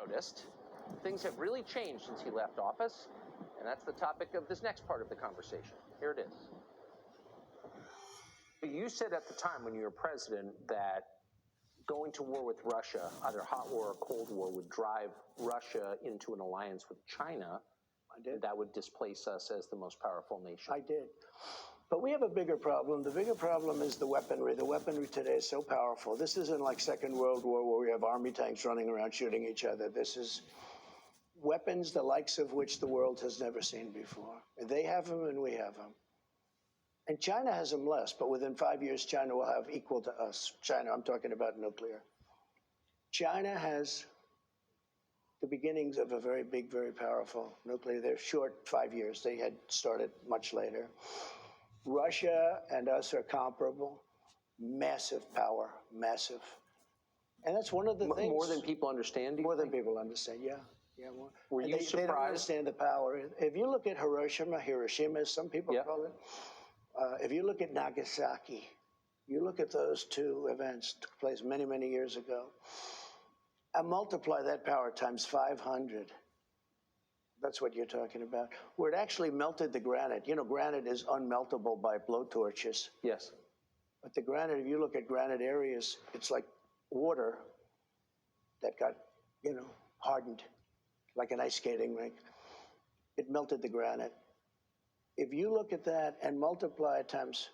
noticed, things have really changed since he left office, and that's the topic of this next part of the conversation. Here it is. You said at the time when you were president that going to war with Russia, either hot war or cold war, would drive Russia into an alliance with China. I did. That would displace us as the most powerful nation. I did. But we have a bigger problem. The bigger problem is the weaponry. The weaponry today is so powerful. This isn't like Second World War where we have army tanks running around shooting each other. This is weapons the likes of which the world has never seen before. They have them and we have them. And China has them less, but within 5 years, China will have equal to us. China, I'm talking about nuclear. China has the beginnings of a very big, very powerful nuclear. They're short 5 years. They had started much later. Russia and us are comparable. Massive power, massive. And that's one of the things. More than people understand? More than people understand, yeah. Yeah, more. Were you surprised? They don't understand the power. If you look at Hiroshima, as some people call it, if you look at Nagasaki, you look at those two events took place many, many years ago, and multiply that power times 500. That's what you're talking about. Where it actually melted the granite. You know, granite is unmeltable by blowtorches. Yes. But the granite, if you look at granite areas, it's like water that got, hardened, like an ice skating rink. It melted the granite. If you look at that and multiply it times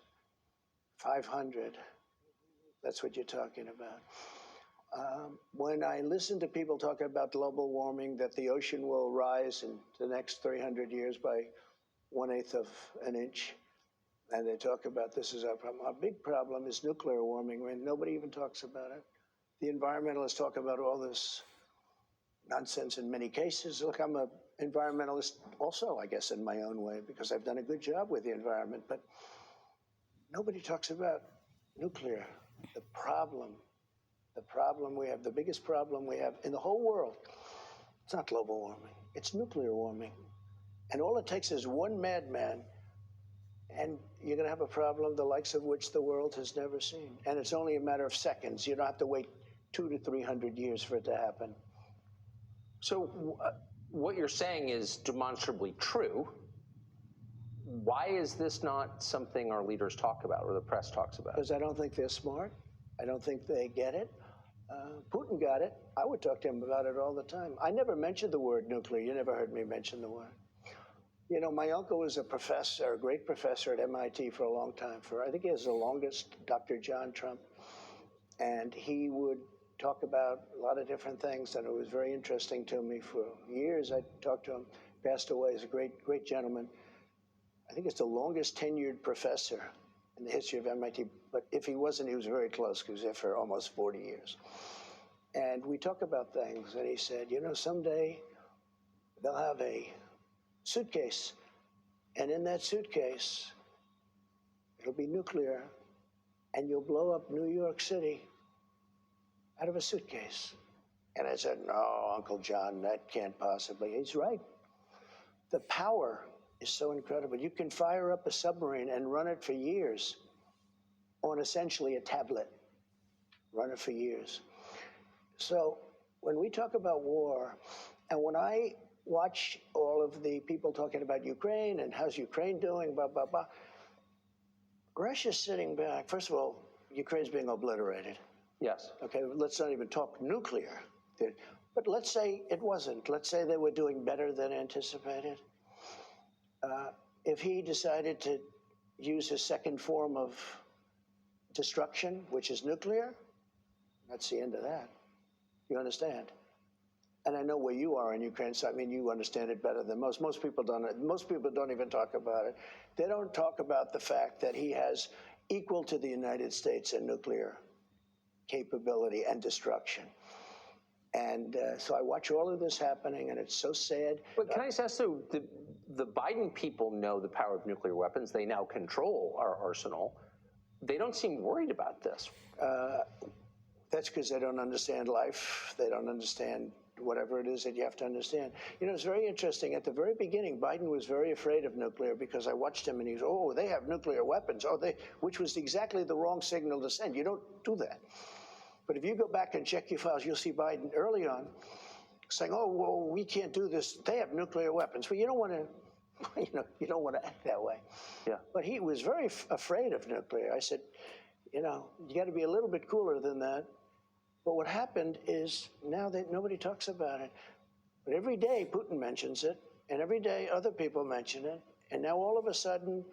500, that's what you're talking about. When I listen to people talk about global warming, that the ocean will rise in the next 300 years by 1/8 of an inch, and they talk about this is our problem. Our big problem is nuclear warming, when nobody even talks about it. The environmentalists talk about all this nonsense in many cases. Look, I'm an environmentalist also, I guess, in my own way, because I've done a good job with the environment, but nobody talks about nuclear. The problem we have, the biggest problem we have in the whole world, it's not global warming, it's nuclear warming. And all it takes is one madman, and you're going to have a problem the likes of which the world has never seen. And it's only a matter of seconds. You don't have to wait 200 to 300 years for it to happen. So what you're saying is demonstrably true. Why is this not something our leaders talk about or the press talks about? Because I don't think they're smart. I don't think they get it. Putin got it. I would talk to him about it all the time. I never mentioned the word nuclear. You never heard me mention the word. You know, my uncle was a professor, a great professor at MIT for a long time. I think he was the longest, Dr. John Trump. And he would talk about a lot of different things, and it was very interesting to me. For years, I talked to him. Passed away. He's a great, great gentleman. I think it's the longest tenured professor in the history of MIT. But if he wasn't, he was very close, because he was there for almost 40 years. And we talk about things, and he said, someday they'll have a suitcase, and in that suitcase, it'll be nuclear, and you'll blow up New York City out of a suitcase. And I said, no, Uncle John, that can't possibly. He's right. The power is so incredible. You can fire up a submarine and run it for years on essentially a tablet. Run it for years. So when we talk about war, and when I watch all of the people talking about Ukraine and how's Ukraine doing, blah, blah, blah, Russia's sitting back. First of all, Ukraine's being obliterated. Yes. Okay, let's not even talk nuclear. But let's say it wasn't. Let's say they were doing better than anticipated. If he decided to use his second form of destruction, which is nuclear, that's the end of that. You understand? And I know where you are in Ukraine, so I mean, you understand it better than most. Most people don't. Most people don't even talk about it. They don't talk about the fact that he has equal to the United States in nuclear capability and destruction. And so I watch all of this happening, and it's so sad. But can I just ask, so the Biden people know the power of nuclear weapons. They now control our arsenal. They don't seem worried about this. That's because they don't understand life. They don't understand whatever it is that you have to understand. It's very interesting. At the very beginning, Biden was very afraid of nuclear, because I watched him, and he was, oh, they have nuclear weapons. Which was exactly the wrong signal to send. You don't do that. But if you go back and check your files, you'll see Biden early on saying, "Oh, well, we can't do this. They have nuclear weapons." Well, you don't want to, you don't want to act that way. Yeah. But he was very afraid of nuclear. I said, you got to be a little bit cooler than that. But what happened is now that nobody talks about it. But every day Putin mentions it, and every day other people mention it. And now all of a sudden,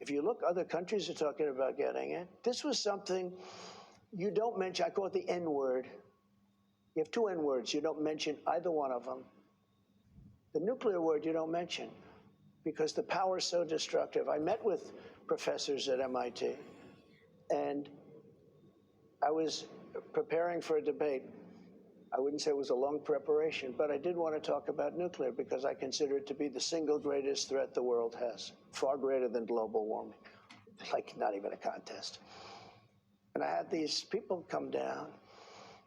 if you look, other countries are talking about getting it. This was something you don't mention. I call it the N word. You have two N words. You don't mention either one of them. The nuclear word you don't mention because the power is so destructive. I met with professors at MIT, and I was preparing for a debate. I wouldn't say it was a long preparation, but I did want to talk about nuclear because I consider it to be the single greatest threat the world has, far greater than global warming, like not even a contest. And I had these people come down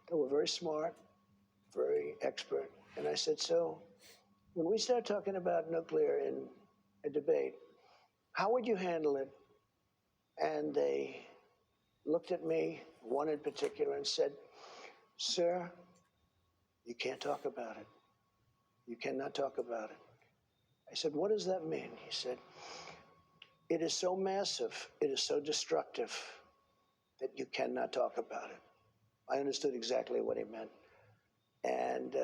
that were very smart, very expert, and I said, so when we start talking about nuclear in a debate, how would you handle it? And they looked at me, one in particular, and said, sir, you can't talk about it. You cannot talk about it. I said, what does that mean? He said, it is so massive, it is so destructive that you cannot talk about it. I understood exactly what he meant. And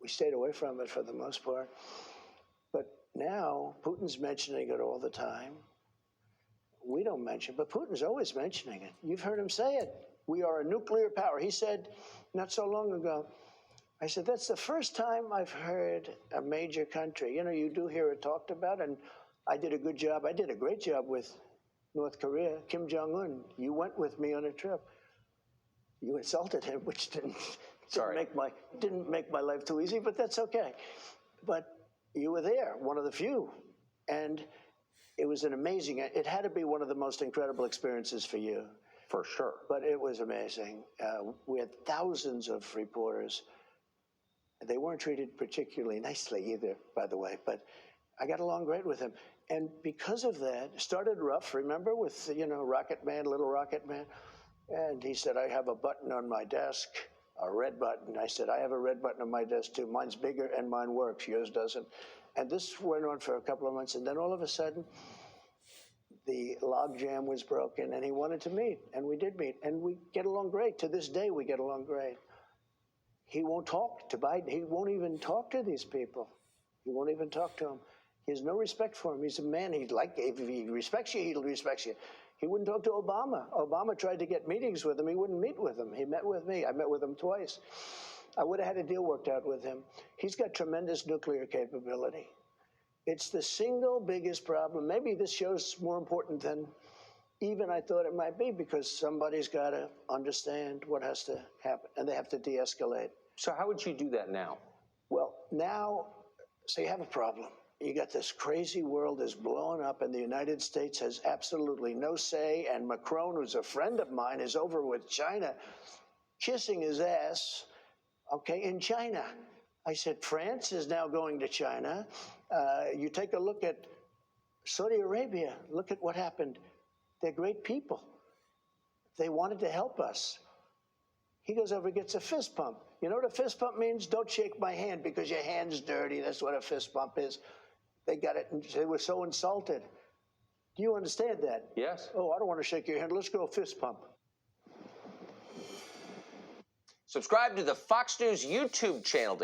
we stayed away from it for the most part. But now Putin's mentioning it all the time. We don't mention it, but Putin's always mentioning it. You've heard him say it. We are a nuclear power. He said not so long ago, I said, that's the first time I've heard a major country. You do hear it talked about, and I did a good job. I did a great job with North Korea, Kim Jong-un. You went with me on a trip. You insulted him, which didn't make my life too easy, but that's okay. But you were there, one of the few. And it was it had to be one of the most incredible experiences for you. For sure. But it was amazing. We had thousands of reporters. They weren't treated particularly nicely either, by the way, but I got along great with him. And because of that, it started rough, remember, with, Rocket Man, Little Rocket Man? And he said, I have a button on my desk, a red button. I said, I have a red button on my desk too. Mine's bigger and mine works, yours doesn't. And this went on for a couple of months, and then all of a sudden, the logjam was broken, and he wanted to meet, and we did meet, and we get along great. To this day, we get along great. He won't talk to Biden. He won't even talk to these people. He won't even talk to them. He has no respect for him. He's a man. If he respects you, he'll respect you. He wouldn't talk to Obama. Obama tried to get meetings with him. He wouldn't meet with him. He met with me. I met with him twice. I would have had a deal worked out with him. He's got tremendous nuclear capability. It's the single biggest problem. Maybe this show's more important than even I thought it might be, because somebody's got to understand what has to happen, and they have to de-escalate. So how would you do that now? Well, now, so you have a problem. You got this crazy world is blowing up, and the United States has absolutely no say, and Macron, who's a friend of mine, is over with China, kissing his ass, in China. I said, France is now going to China. You take a look at Saudi Arabia. Look at what happened. They're great people. They wanted to help us. He goes over and gets a fist pump. You know what a fist pump means? Don't shake my hand because your hand's dirty. That's what a fist pump is. They got it, and they were so insulted. Do you understand that? Yes. Oh, I don't want to shake your hand. Let's go fist pump. Subscribe to the Fox News YouTube channel to